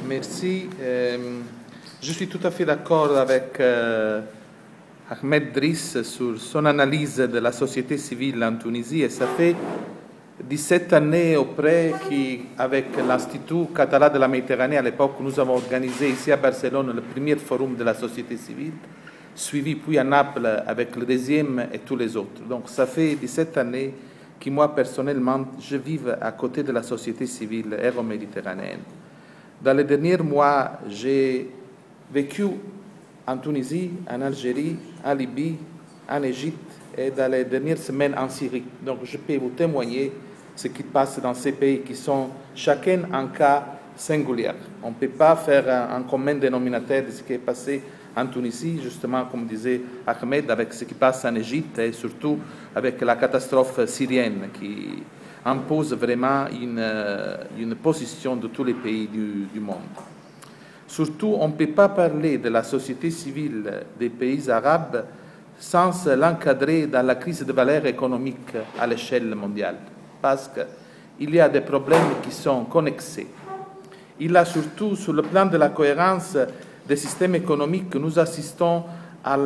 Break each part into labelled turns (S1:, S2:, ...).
S1: Merci. Je suis tout à fait d'accord avec Ahmed Driss sur son analyse de la société civile en Tunisie et ça fait 17 années auprès qu'avec l'Institut catalan de la Méditerranée, à l'époque, nous avons organisé ici à Barcelone le premier forum de la société civile, suivi puis à Naples avec le deuxième et tous les autres. Donc ça fait 17 années que moi, personnellement, je vis à côté de la société civile euro-méditerranéenne. Dans les derniers mois, j'ai vécu en Tunisie, en Algérie, en Libye, en Égypte et dans les dernières semaines en Syrie. Donc je peux vous témoigner ce qui passe dans ces pays qui sont chacun un cas singulier. On ne peut pas faire un commun dénominateur de ce qui est passé en Tunisie, justement, comme disait Ahmed, avec ce qui passe en Égypte et surtout avec la catastrophe syrienne qui impose vraiment une position de tous les pays du monde. Surtout, on ne peut pas parler de la société civile des pays arabes sans l'encadrer dans la crise de valeur économique à l'échelle mondiale, parce qu'il y a des problèmes qui sont connexés. Il y a surtout, sur le plan de la cohérence des systèmes économiques, nous assistons à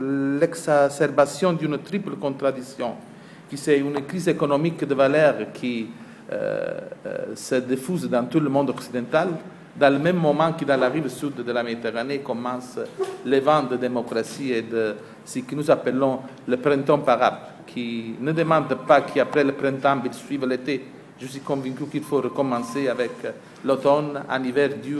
S1: l'exacerbation d'une triple contradiction, qui c'est une crise économique de valeur qui se diffuse dans tout le monde occidental, dans le même moment que dans la rive sud de la Méditerranée commence le vent de démocratie et de ce que nous appelons le printemps arabe, qui ne demande pas qu'après le printemps il suive l'été. Je suis convaincu qu'il faut recommencer avec l'automne, un hiver dur.